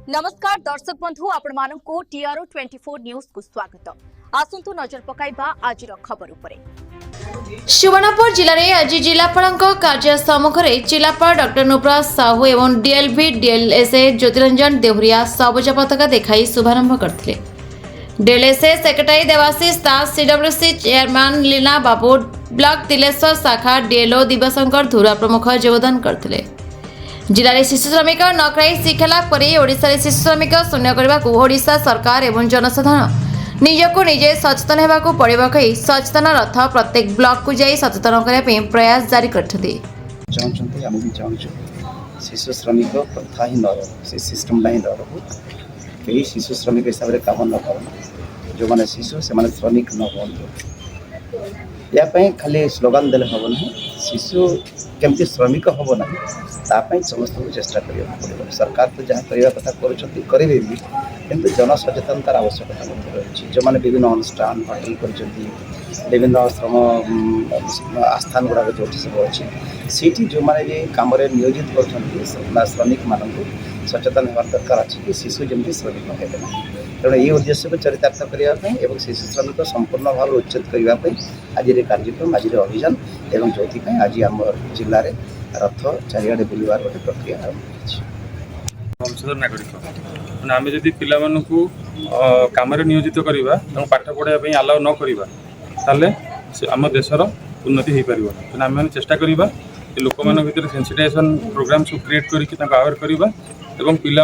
नमस्कार दर्शक बंधु आपण मानकु टीआरओ 24 न्यूज को स्वागत। आसंतु नजर पकाइबा आज खबर उपरे। सुवर्णपुर जिले में आज जिलापाल कार्य सम्मुखें जिलापाल डॉक्टर नुब्राज साहू एवं डीएलवी डीएलएसए ज्योतिरंजन देहुरिया सबुज पताका देखाई शुभारंभ करते। डीएलएसए सेक्रेटरी देवाशीष दास, सीडब्ल्यूसी चेयरमैन लीना बाबू, ब्लॉक तिलेश्वर शाखा डीएलओ दिव्यशंकर धुरा प्रमुख योगदान करते। जिले में शिशु श्रमिक न कराई शिक्षा लाभ कर ओडिशा रे शिशु श्रमिक शून्य करने को ओडिशा सरकार एवं जनसाधारण निजको निजे सचेतन होगा पड़ेगा कही सचेतन रथ प्रत्येक ब्लॉक को जाई सचेतन करने प्रयास जारी करते। शिशु श्रमिक प्रथा ही न से सिस्टम ना ही न रो कई शिशु श्रमिक हिसाब से काम न कर जो मैंने शिशु से श्रमिक न हूँ या खाली स्लोगान देले हम ना शिशु केमती श्रमिक हम ना तापाई समस्त को चेष्टा करिया पड़े। सरकार तो जहाँ करने कथा करेंगे भी किंतु जन सचेतनतार आवश्यकता रही जो मैंने विभिन्न अनुष्ठान होटेल कर विभिन्न श्रम आस्थान गुड़ाक जो सब अच्छी सीटी जो मैंने कम नियोजित कर श्रमिक मानक सचेतन होगा दरकार अच्छी कि शिशु जमी श्रमिक हेबे ना तेणु ये उद्देश्य को चरितार्थ करने शिशु श्रमिक संपूर्ण भाव उच्छेद करने आज कार्यक्रम आज अभियान एवं जो आज आम जिले में रथ चारिड़े बुलवार गोटे प्रक्रिया आरंभ वंशधर नागरिक आम जदि पिला कम नियोजित करवा पाठ पढ़ाई आलाउ न करवा आम देशर उन्नति हो पार। आम चेष्टा करवा लोक मान भर सेंसिटाइजेशन प्रोग्राम सब क्रिएट करके अवेयर करवा एवं पिला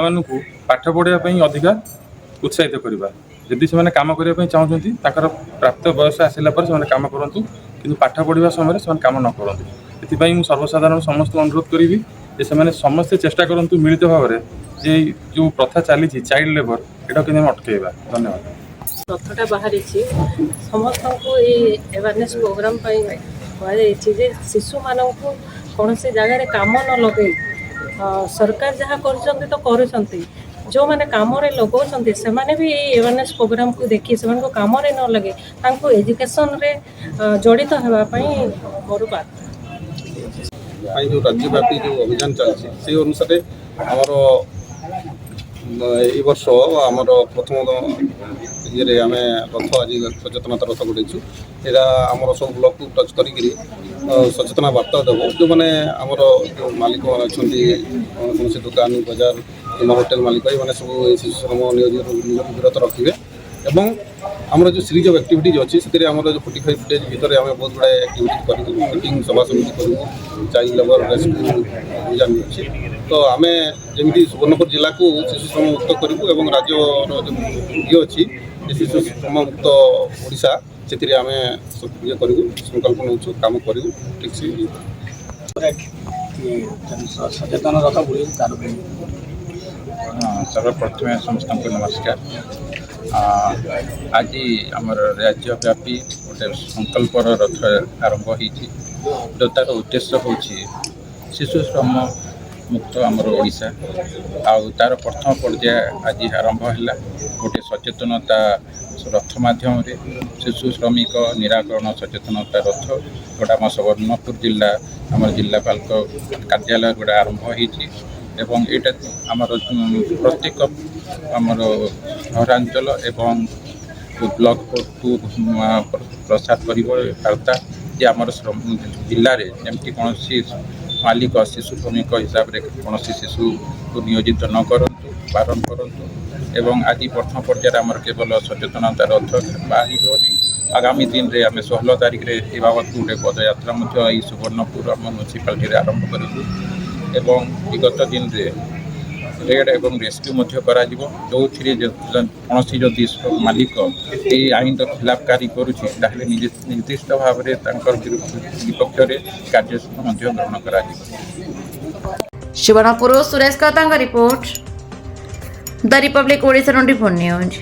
पाठ पढ़ाई अधिका उत्साहित करवा। जदि से कम करने चाहते प्राप्त बयस आसला कम करूँ कि पाठ पढ़ा समय से कम न करूँ। एथिपाई मु सर्वसाधारण समस्त अनुरोध करी जे से समस्ते चेष्टा करूँ मिलित भाव में जे जो प्रथा चली चाइल्ड लेबर एटा कि अटकेबा। धन्यवाद। रथटा बाहरी समस्त को ये अवेयरनेस प्रोग्राम कहुई शिशु मानू कौन से जगह काम न लगे सरकार जहाँ कर तो कर जो मैंने कम लगौं से मैंने भी अवेयरनेस प्रोग्राम को देखी से कम न लगे एजुकेशन रे जड़ित होगापाई मोर बात जो राज्यव्यापी जो अभियान चलती से अनुसार आमर ये वर्ष आमर प्रथम ये आम रथ आज सचेतनता रथ गुड़ेचु यहाँ आमर सब ब्लॉक को टच करी सचेतना वार्ता देव जो मैंने आमर जो मालिक अच्छा कौन से दुकान बाजार कि होटेल मालिक ये सब शिशु श्रम नियोजित विरत रखिए एवं आमर जो सीरीज ऑफ एक्टिविटीज अच्छी से आम जो 45 डेज भितर आम बहुत गुड़ा एक्टिविटी कर मीटिंग सभा समिति करूँ चाइल्ड लेबर रेस्क्यू अभियान अच्छी तो आम जमी सुवर्णपुर जिला को शिशु श्रम मुक्त करूँ राज्य ये अच्छी शिशु श्रम मुक्त ओडिशा से आम ये करूँ संकल्प नौ कम करूँ ठीक से सचेतन रथ बुले तार सर्वप्रथम समस्त नमस्कार। आज आमर राज्यव्यापी गोटे संकल्पर रथ आरंभ हो तार उद्देश्य हूँ शिशु श्रम मुक्त आमर ओडिशा आर प्रथम पर्याय आज आरंभ है गोटे सचेतनता रथ माध्यम शिशु श्रमिक निराकरण सचेतनता रथ गोटा आम सुवर्णपुर जिला आम जिलापाल कार्यालय गोटे आरंभ हो एवं एटा आमर प्रत्येक आमर सहरांचल एवं ब्लॉक को प्रसार करता जे आमर जिले में जमती कौन मालिक शिशु श्रमिक हिसाब से कौन शिशु को नियोजित न करंतु बारण करंतु एवं आज प्रथम पर्यायर आमर केवल सचेतनता रथ बाहरी आगामी दिन में आम 16 तारिख में बाबद गोटे पदयात्रा सुवर्णपुर आम म्यूनिसिपालिटी आरंभ करूँ एवं विगत दिन में रेड एवं रेस्क्यू करा जो कौन जदि मालिक ये आईन खिलाफकारी करुच्ची निर्दिष्ट भाव में विपक्ष में कार्यक्रम ग्रहण करा। सुवर्णपुर सुरेश कता report the Republic Odisha 24 news.